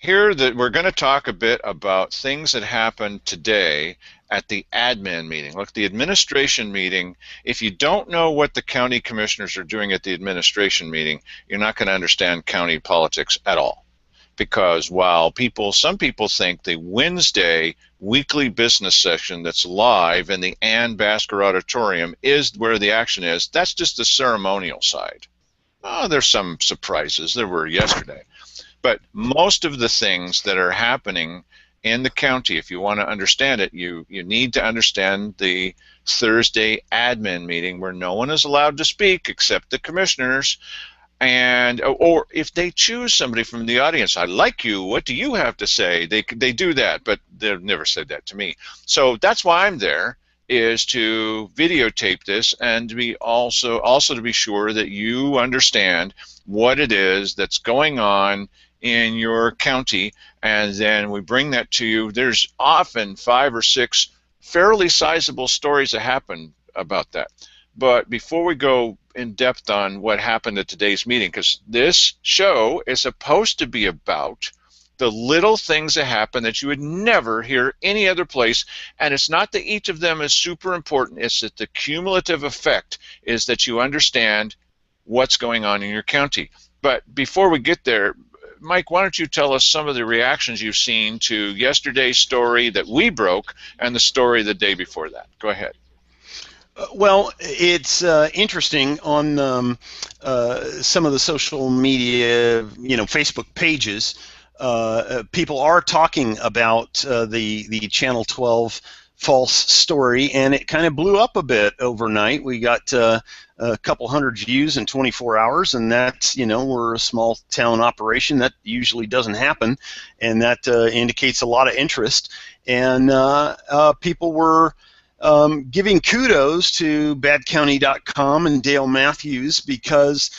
Here that we're going to talk a bit about things that happened today at the admin meeting. Look, the administration meeting, if you don't know what the county commissioners are doing at the administration meeting, you're not going to understand county politics at all. Because while some people think the Wednesday weekly business session that's live in the Ann Basker Auditorium is where the action is, that's just the ceremonial side. Oh, there's some surprises. There were yesterday. But most of the things that are happening in the county, if you want to understand it, you need to understand the Thursday admin meeting where no one is allowed to speak except the commissioners. And or if they choose somebody from the audience, I like you, what do you have to say? They do that, but they've never said that to me. So that's why I'm there, is to videotape this and to be also to be sure that you understand what it is that's going on in your county, and then we bring that to you. There's often 5 or 6 fairly sizable stories that happen about that. But before we go in depth on what happened at today's meeting, because this show is supposed to be about the little things that happen that you would never hear any other place, and it's not that each of them is super important, it's that the cumulative effect is that you understand what's going on in your county. But before we get there, Mike, why don't you tell us some of the reactions you've seen to yesterday's story that we broke and the story the day before that? Go ahead. Well, it's interesting on some of the social media, Facebook pages. People are talking about the Channel 12 false story, and it kind of blew up a bit overnight. We got a couple hundred views in 24 hours, and that's, we're a small town operation. That usually doesn't happen, and that indicates a lot of interest. And people were giving kudos to BadCounty.com and Dale Matthews because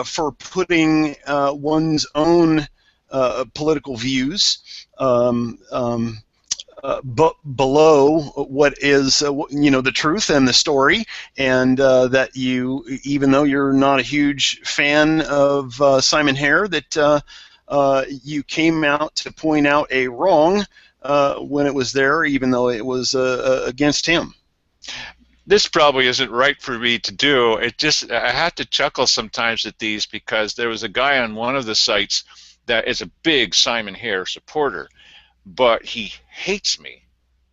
for putting one's own political views below what is the truth and the story, and that you, even though you're not a huge fan of Simon Hare, that you came out to point out a wrong when it was there, even though it was against him. This probably isn't right for me to do. I have to chuckle sometimes at these, because there was a guy on one of the sites that is a big Simon Hare supporter, but he hates me.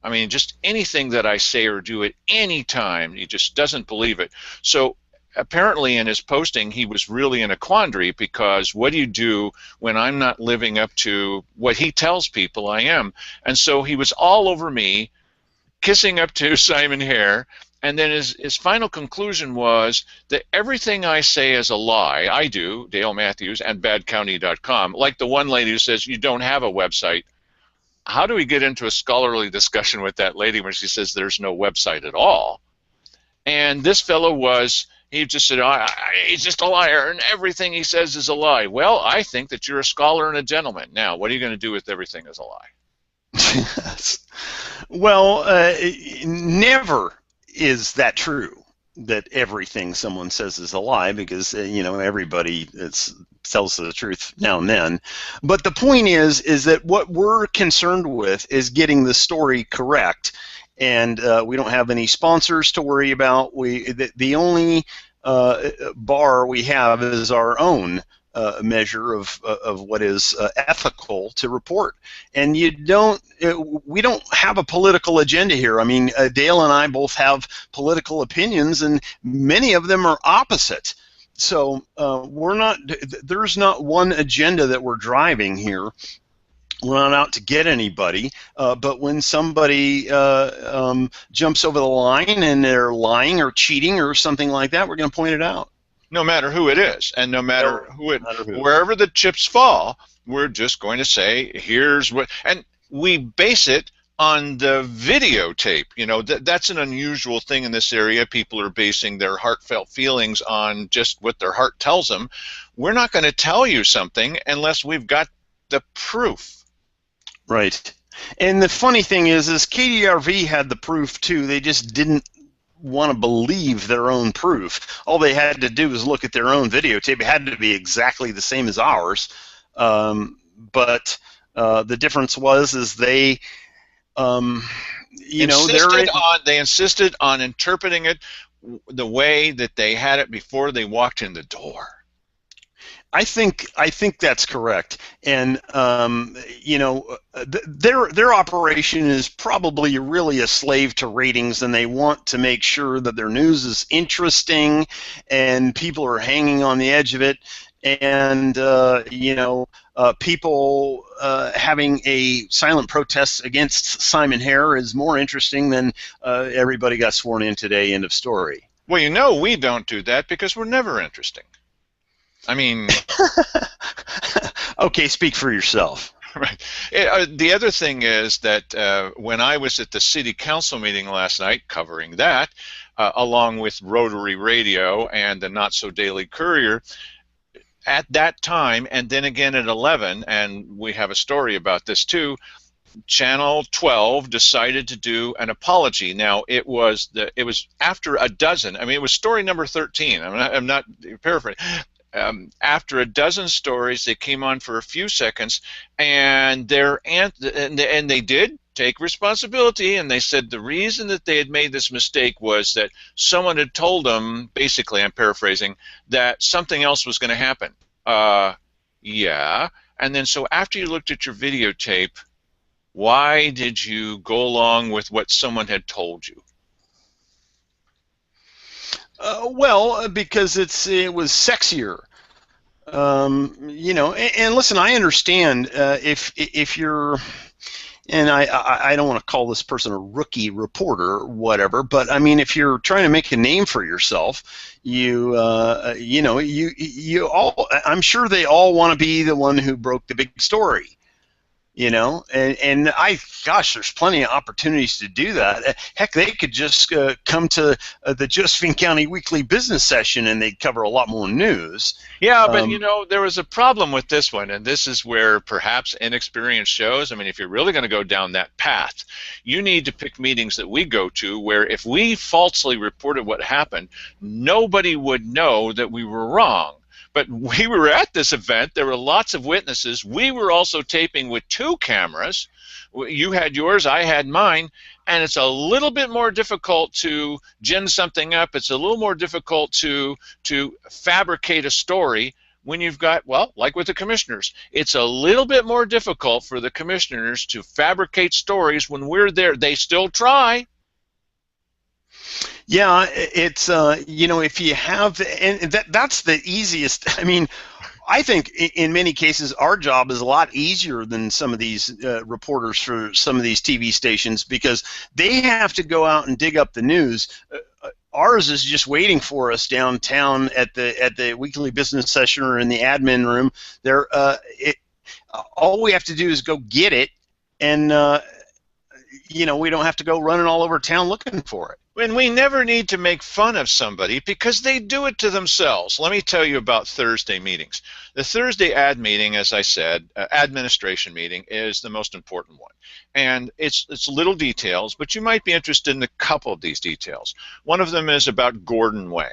I mean, just anything that I say or do at any time, he just doesn't believe it. So apparently in his posting, he was really in a quandary, because what do you do when I'm not living up to what he tells people I am? And so he was all over me, kissing up to Simon Hare, and then his final conclusion was that everything I say is a lie. I do, Dale Matthews, and BadCounty.com, like the one lady who says you don't have a website. How do we get into a scholarly discussion with that lady when she says there's no website at all? And this fellow he just said, he's just a liar, and everything he says is a lie. Well, I think that you're a scholar and a gentleman. Now, what are you going to do with everything as a lie? Well, never is that true, that everything someone says is a lie, because everybody tells the truth now and then. But the point is that what we're concerned with is getting the story correct, and we don't have any sponsors to worry about. The only bar we have is our own measure of what is ethical to report, and we don't have a political agenda here. I mean, Dale and I both have political opinions, and many of them are opposite. So there's not one agenda that we're driving here. We're not out to get anybody, but when somebody jumps over the line and they're lying or cheating or something like that, we're going to point it out. No matter who it is, and no matter wherever the chips fall, we're just going to say, here's what, and we base it on the videotape. That's an unusual thing in this area. People are basing their heartfelt feelings on just what their heart tells them. We're not going to tell you something unless we've got the proof. Right. And the funny thing is KDRV had the proof too. They just didn't want to believe their own proof. All they had to do was look at their own videotape. It had to be exactly the same as ours, but The difference is they, they're They insisted on interpreting it the way that they had it before they walked in the door. I think that's correct, and their operation is probably really a slave to ratings, and they want to make sure that their news is interesting, and people are hanging on the edge of it, and people having a silent protest against Simon Hare is more interesting than everybody got sworn in today. End of story. Well, we don't do that because we're never interesting. I mean, okay, speak for yourself. Right. The other thing is that when I was at the city council meeting last night covering that, along with Rotary Radio and the Not So Daily Courier, at that time, and then again at 11, and we have a story about this too, Channel 12 decided to do an apology. Now, it was after a dozen. I mean, it was story number 13. I'm not paraphrasing. After a dozen stories, they came on for a few seconds, and they did take responsibility, and they said the reason that they had made this mistake was that someone had told them, basically, I'm paraphrasing, that something else was going to happen. Yeah. And then so after you looked at your videotape, why did you go along with what someone had told you? Well, because it was sexier, and listen, I understand if you're, and I don't want to call this person a rookie reporter or whatever, but I mean, if you're trying to make a name for yourself, you all, I'm sure they all want to be the one who broke the big story. And gosh, there's plenty of opportunities to do that. Heck, they could just come to the Josephine County Weekly Business Session, and they'd cover a lot more news. Yeah, but there was a problem with this one, and this is where perhaps inexperience shows. I mean, if you're really going to go down that path, you need to pick meetings that we go to where if we falsely reported what happened, nobody would know that we were wrong. But we were at this event. There were lots of witnesses. We were also taping with 2 cameras. You had yours, I had mine, and it's a little bit more difficult to gin something up. It's a little more difficult to fabricate a story when you've got, well, like with the commissioners. It's a little bit more difficult for the commissioners to fabricate stories when we're there. They still try. Yeah, it's if you have, and that's the easiest. I mean, I think in many cases our job is a lot easier than some of these reporters for some of these TV stations, because they have to go out and dig up the news. Ours is just waiting for us downtown at the weekly business session or in the admin room. There, all we have to do is go get it, and we don't have to go running all over town looking for it. And we never need to make fun of somebody because they do it to themselves. Let me tell you about Thursday meetings. The Thursday ad meeting, as I said, administration meeting, is the most important one. And it's little details, but you might be interested in a couple of these details. One of them is about Gordon Way.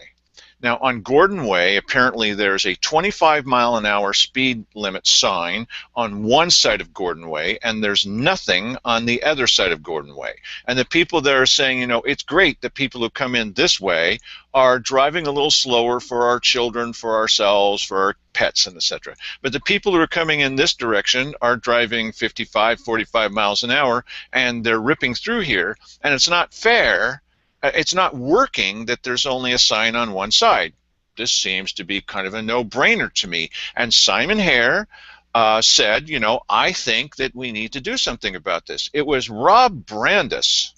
Now, on Gordon Way, apparently there's a 25-mile-an-hour speed limit sign on one side of Gordon Way, and there's nothing on the other side of Gordon Way. And the people there are saying, it's great that people who come in this way are driving a little slower for our children, for ourselves, for our pets, and etc. But the people who are coming in this direction are driving 55, 45 miles an hour, and they're ripping through here, and it's not fair. It's not working that there's only a sign on one side. This seems to be kind of a no-brainer to me. And Simon Hare said, I think that we need to do something about this. It was Rob Brandeis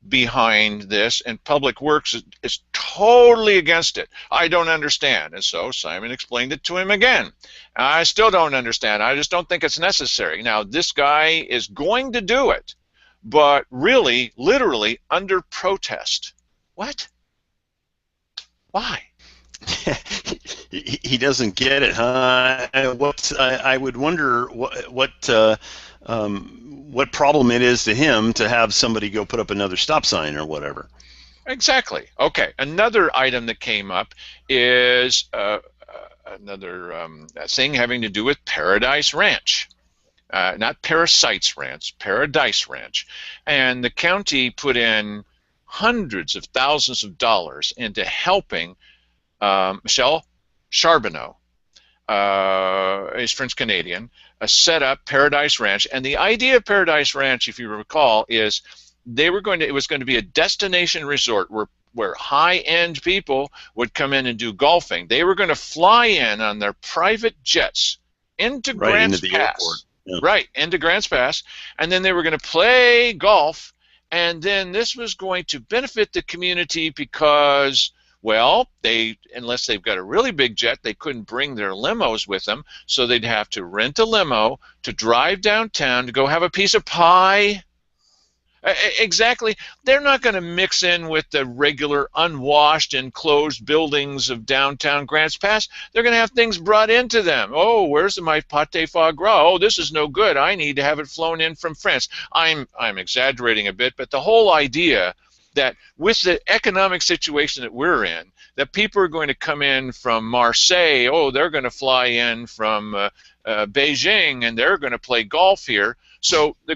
behind this, and Public Works is totally against it. I don't understand. And so Simon explained it to him again. I still don't understand. I just don't think it's necessary. Now, this guy is going to do it, but really, literally, under protest. What? Why? He doesn't get it, huh? I would wonder what problem it is to him to have somebody go put up another stop sign or whatever. Exactly. Okay. Another item that came up is another thing having to do with Paradise Ranch. not Parasites Ranch, Paradise Ranch. And the county put in hundreds of thousands of dollars into helping Michelle Charbonneau, is French Canadian, set up Paradise Ranch. And the idea of Paradise Ranch, if you recall, is it was going to be a destination resort where high-end people would come in and do golfing. They were going to fly in on their private jets into Grants Pass. Yeah. Right, into Grants Pass, and then they were going to play golf, and then this was going to benefit the community because, well, unless they've got a really big jet, they couldn't bring their limos with them, so they'd have to rent a limo to drive downtown to go have a piece of pie. Exactly. They're not going to mix in with the regular unwashed enclosed buildings of downtown Grants Pass. They're going to have things brought into them. Oh, where's my pâté foie gras? Oh, this is no good. I need to have it flown in from France. I'm exaggerating a bit, but the whole idea that with the economic situation that we're in, that people are going to come in from Marseille, oh, they're going to fly in from Beijing, and they're going to play golf here.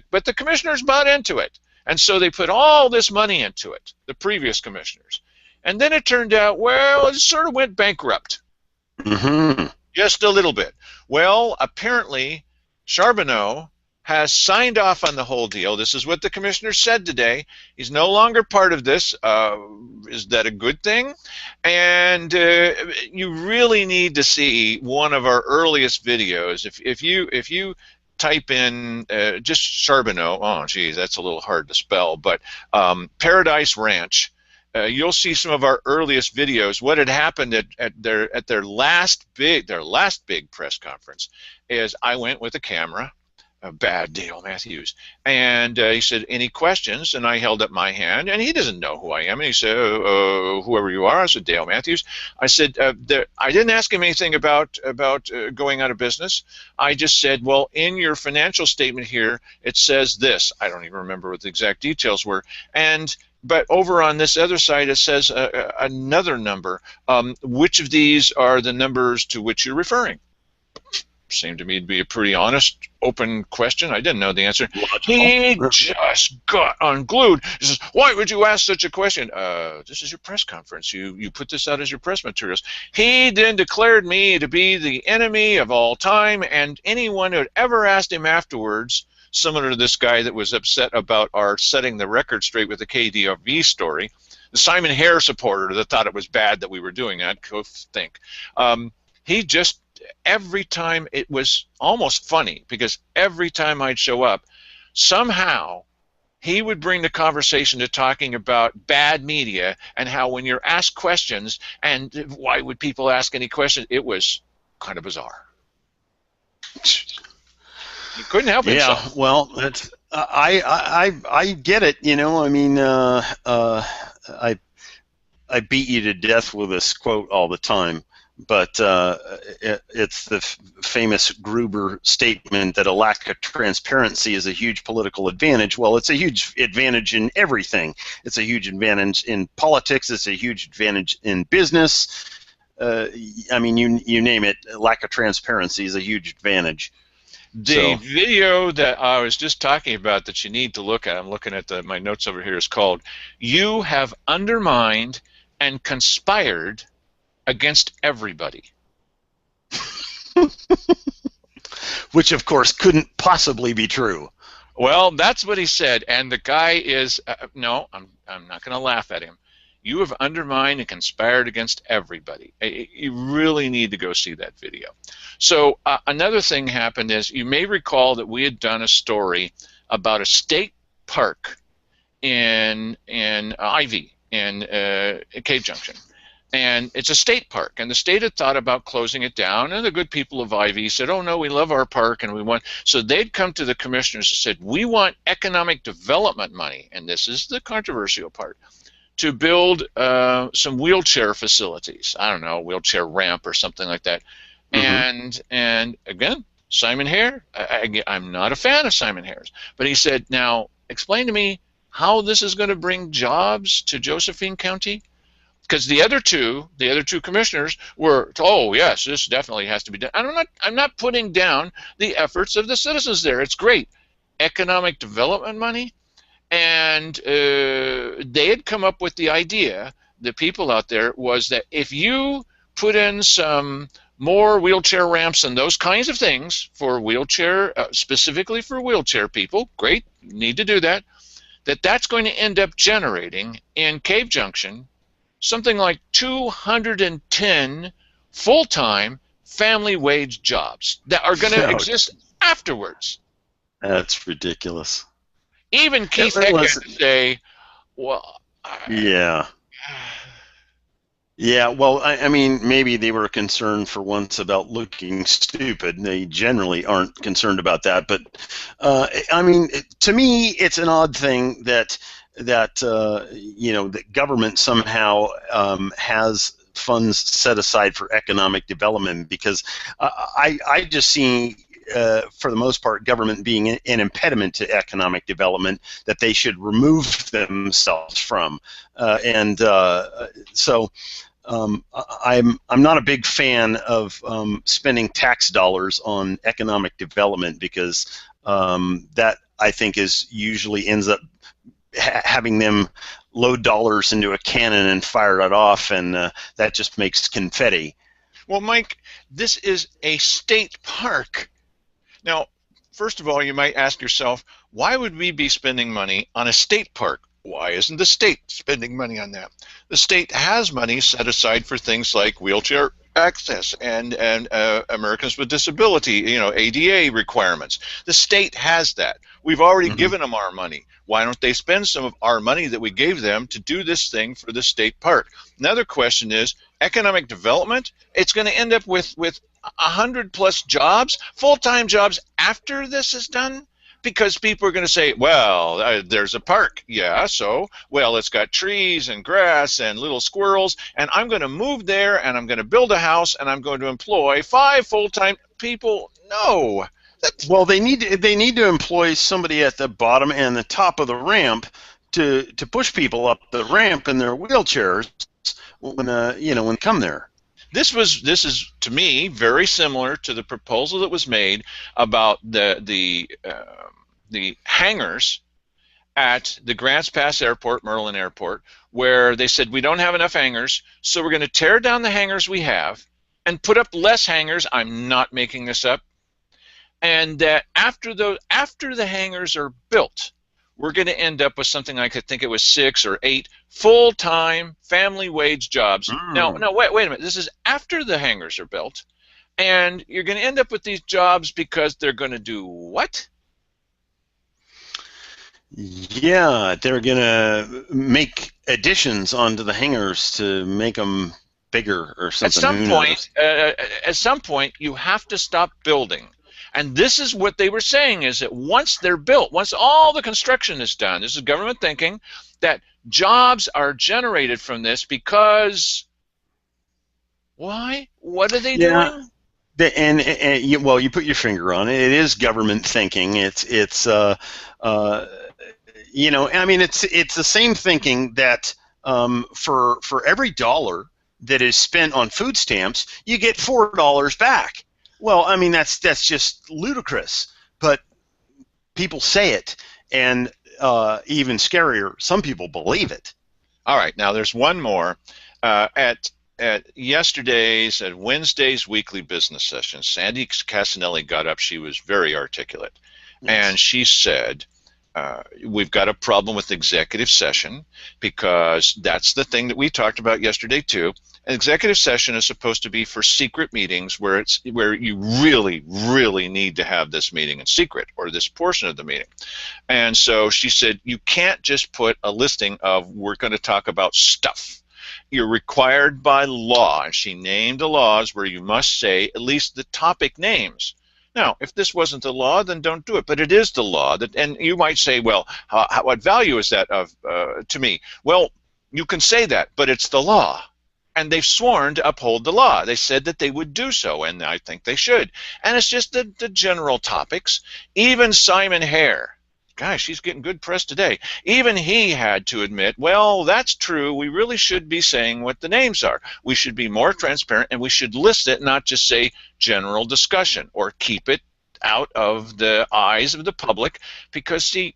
But the commissioners bought into it. And so they put all this money into it, the previous commissioners. And then it turned out, well, it sort of went bankrupt. Mm-hmm. Just a little bit. Well, apparently, Charbonneau has signed off on the whole deal. This is what the commissioner said today. He's no longer part of this. Is that a good thing? And you really need to see one of our earliest videos. If you type in just Charbonneau, oh geez, that's a little hard to spell, but Paradise Ranch, you'll see some of our earliest videos. What had happened at their last big press conference is I went with a camera, a bad Dale Matthews, and he said, any questions? And I held up my hand, and he doesn't know who I am, and he said, whoever you are. I said, Dale Matthews. I said, I didn't ask him anything about going out of business. I just said, well, in your financial statement here, it says this. I don't even remember what the exact details were. But over on this other side, it says another number. Which of these are the numbers to which you're referring? Seemed to me to be a pretty honest, open question. I didn't know the answer. He just got unglued. He says, why would you ask such a question? This is your press conference. You put this out as your press materials. He then declared me to be the enemy of all time, and anyone who had ever asked him afterwards, similar to this guy that was upset about our setting the record straight with the KDRV story, the Simon Hare supporter that thought it was bad that we were doing that, go think. He just, every time, it was almost funny because every time I'd show up, somehow he would bring the conversation to talking about bad media and how when you're asked questions, and why would people ask any questions, it was kind of bizarre. He couldn't help himself. Yeah, well, it's, I get it. You know, I mean, I beat you to death with this quote all the time. But it's the famous Gruber statement that a lack of transparency is a huge political advantage. Well, it's a huge advantage in everything. It's a huge advantage in politics. It's a huge advantage in business. I mean, you name it. Lack of transparency is a huge advantage. The video that I was just talking about that you need to look at, I'm looking at my notes over here, is called "You Have Undermined and Conspired Against Everybody." Which, of course, couldn't possibly be true. Well, that's what he said, and the guy is, no, I'm not going to laugh at him. You have undermined and conspired against everybody. You really need to go see that video. So another thing happened is, you may recall that we had done a story about a state park in Ivy, in Cave Junction. And it's a state park, and the state had thought about closing it down, and the good people of Ivy said, oh no, we love our park, and we want, so they'd come to the commissioners and said, we want economic development money, and this is the controversial part, to build some wheelchair facilities. I don't know, a wheelchair ramp or something like that. Mm-hmm. And again, Simon Hare, I'm not a fan of Simon Hare's, but he said, now explain to me how this is going to bring jobs to Josephine County. because the other two commissioners were, oh yes, this definitely has to be done. I'm not putting down the efforts of the citizens there. It's great economic development money, and they had come up with the idea, the people out there, was that if you put in some more wheelchair ramps and those kinds of things for wheelchair, specifically for wheelchair people, great, need to do that, that's going to end up generating in Cave Junction something like 210 full-time family wage jobs that are going to exist afterwards. That's ridiculous. Even Keith Heck had to say, well, yeah. Yeah, well, I mean, maybe they were concerned for once about looking stupid. They generally aren't concerned about that. But, I mean, to me, it's an odd thing that that government somehow has funds set aside for economic development, because I just see, for the most part, government being an impediment to economic development that they should remove themselves from. So I'm not a big fan of spending tax dollars on economic development, because that, I think, usually ends up having them load dollars into a cannon and fire it off, and that just makes confetti. Well, Mike, this is a state park. Now, first of all, you might ask yourself, why would we be spending money on a state park? Why isn't the state spending money on that? The state has money set aside for things like wheelchair access and Americans with disability, ADA requirements. The state has that. We've already given them our money. Why don't they spend some of our money that we gave them to do this thing for the state park? Another question is economic development. It's going to end up with 100+ jobs, full-time jobs after this is done. Because people are going to say, well, there's a park. Yeah, so, well, it's got trees and grass and little squirrels, and I'm going to move there, and I'm going to build a house, and I'm going to employ 5 full-time people. No. Well, they need to employ somebody at the bottom and the top of the ramp to push people up the ramp in their wheelchairs when they come there. This is to me very similar to the proposal that was made about the hangars at the Grants Pass Airport, Merlin Airport, where they said we don't have enough hangars, so we're going to tear down the hangars we have and put up less hangars. I'm not making this up. And that after the hangars are built, we're going to end up with something like, I think it was 6 or 8 full-time family wage jobs. No, wait a minute. This is after the hangars are built, and you're going to end up with these jobs because they're going to do what? Yeah, they're going to make additions onto the hangars to make them bigger or something. At some point, you have to stop building. And this is what they were saying, is that once they're built, once all the construction is done, this is government thinking, that jobs are generated from this because, why? What are they doing? You put your finger on it. It is government thinking. It's the same thinking that for every dollar that is spent on food stamps, you get $4 back. Well, I mean, that's just ludicrous, but people say it, and even scarier, some people believe it. All right, now there's one more. At Wednesday's weekly business session, Sandy Cassinelli got up. She was very articulate, and she said, we've got a problem with executive session, because that's the thing that we talked about yesterday too. An executive session is supposed to be for secret meetings where you really, really need to have this meeting in secret, or this portion of the meeting. And so she said, you can't just put a listing of, we're going to talk about stuff. You're required by law, and she named the laws where you must say at least the topic names. Now, if this wasn't the law, then don't do it. But it is the law. And you might say, well, what value is that to me? Well, you can say that, but it's the law. And they've sworn to uphold the law. They said that they would do so, and I think they should. And it's just the general topics. Even Simon Hare, Gosh, she's getting good press today. Even he had to admit, well, that's true. We really should be saying what the names are. We should be more transparent, and we should list it, not just say general discussion, or keep it out of the eyes of the public. Because, see,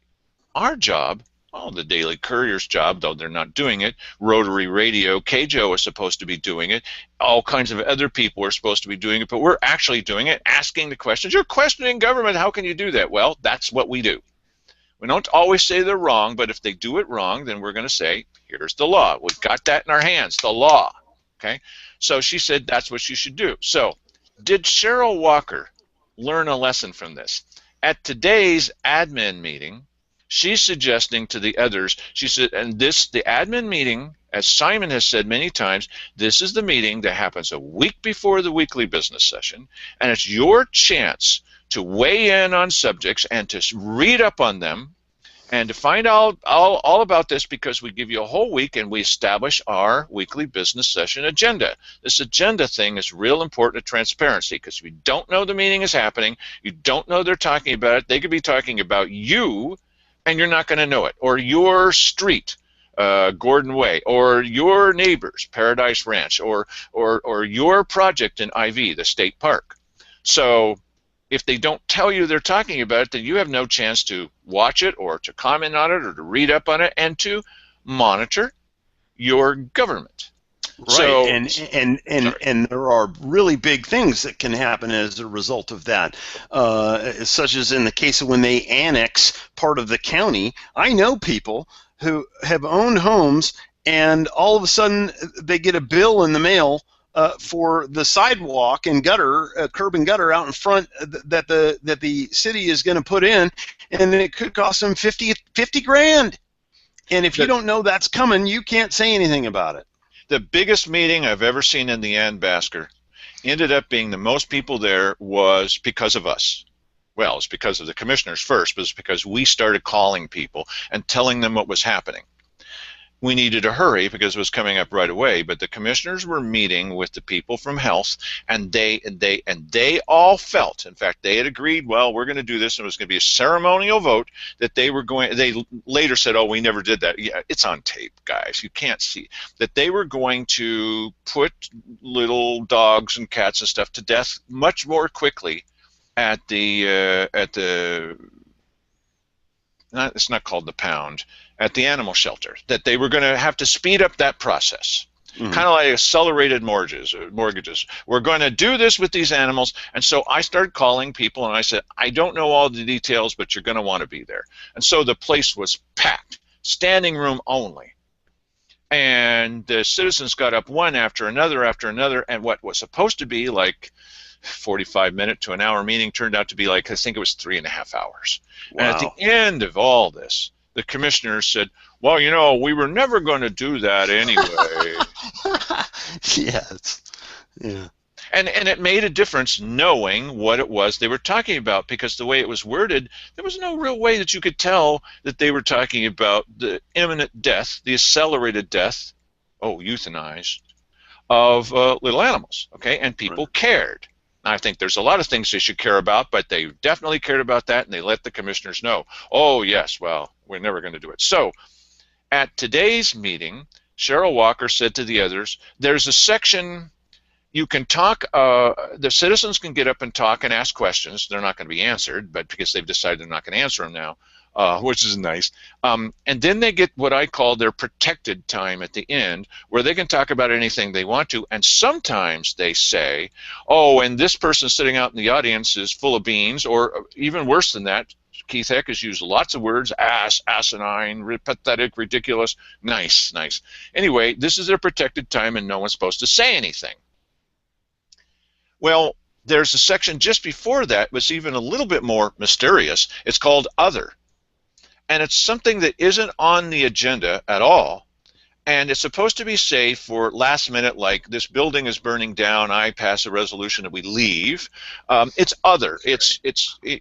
our job, well, the Daily Courier's job, though they're not doing it, Rotary Radio, KJO is supposed to be doing it, all kinds of other people are supposed to be doing it, but we're actually doing it, asking the questions. You're questioning government. How can you do that? Well, that's what we do. We don't always say they're wrong, but if they do it wrong, then we're going to say, here's the law. We've got that in our hands, the law. Okay? So she said that's what you should do. So did Cherryl Walker learn a lesson from this? At today's admin meeting, she's suggesting to the others, she said, and this, the admin meeting, as Simon has said many times, this is the meeting that happens a week before the weekly business session, and it's your chance to weigh in on subjects and to read up on them and to find out all about this, because we give you a whole week and we establish our weekly business session agenda. This agenda thing is real important to transparency, because we don't know the meeting is happening, you don't know they're talking about it, they could be talking about you and you're not going to know it, or your street, Gordon Way, or your neighbors, Paradise Ranch, or your project in IV, the state park. So if they don't tell you they're talking about it, then you have no chance to watch it or to comment on it or to read up on it and to monitor your government. Right, so, and there are really big things that can happen as a result of that, such as in the case of when they annex part of the county. I know people who have owned homes, and all of a sudden they get a bill in the mail for the sidewalk and gutter, curb and gutter out in front that the city is going to put in, and it could cost them 50 grand. And if you don't know that's coming, you can't say anything about it. The biggest meeting I've ever seen in the Ann Basker ended up being the most people there was because of us. Well, it's because of the commissioners first, but it's because we started calling people and telling them what was happening. We needed to hurry because it was coming up right away, but the commissioners were meeting with the people from health, and they all felt, in fact, they had agreed, well, we're going to do this, and it was going to be a ceremonial vote that they were going, they later said, oh, we never did that. Yeah, it's on tape, guys. You can't see. That they were going to put little dogs and cats and stuff to death much more quickly at the it's not called the pound, at the animal shelter, that they were going to have to speed up that process. Mm-hmm. Kind of like accelerated mortgages. We're going to do this with these animals. And so I started calling people, and I said, I don't know all the details, but you're going to want to be there. And so the place was packed, standing room only. And the citizens got up one after another, and what was supposed to be like 45-minute to an hour meeting turned out to be like, I think it was 3.5 hours. Wow. And at the end of all this, the commissioners said, well, you know, we were never going to do that anyway. Yes. Yeah. And it made a difference knowing what it was they were talking about, because the way it was worded, there was no real way that you could tell that they were talking about the imminent death, the accelerated death, euthanized, of little animals, okay? And people cared. I think there's a lot of things they should care about, but they definitely cared about that, and they let the commissioners know. Oh, yes, well, we're never going to do it. So at today's meeting, Cherryl Walker said to the others, there's a section you can talk, the citizens can get up and talk and ask questions. They're not going to be answered, but because they've decided they're not going to answer them now, which is nice. And then they get what I call their protected time at the end, where they can talk about anything they want to. And sometimes they say, oh, and this person sitting out in the audience is full of beans, or even worse than that. Keith Heck has used lots of words, asinine, pathetic, ridiculous. Nice. Anyway, this is their protected time, and no one's supposed to say anything. Well, there's a section just before that was even a little bit more mysterious. It's called Other. And it's something that isn't on the agenda at all. And it's supposed to be safe for last minute, like this building is burning down, I pass a resolution that we leave. It's other. It's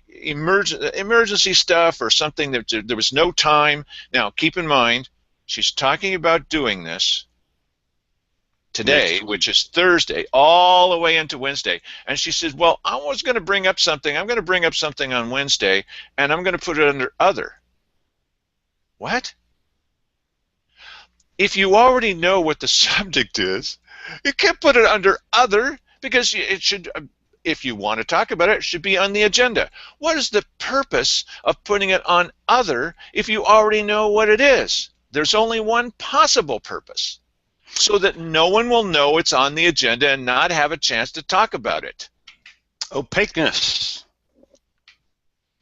emergency stuff or something that there was no time. Now, keep in mind, she's talking about doing this today, which is Thursday, all the way into Wednesday. And she says, well, I was going to bring up something. I'm going to bring up something on Wednesday, and I'm going to put it under Other. What? If you already know what the subject is, you can't put it under other, because it should, if you want to talk about it, it should be on the agenda. What is the purpose of putting it on other if you already know what it is? There's only one possible purpose, so that no one will know it's on the agenda and not have a chance to talk about it. Opaqueness.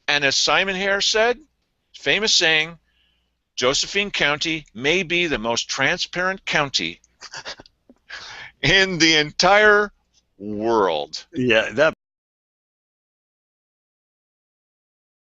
And as Simon Hare said, famous saying, Josephine County may be the most transparent county in the entire world. Yeah,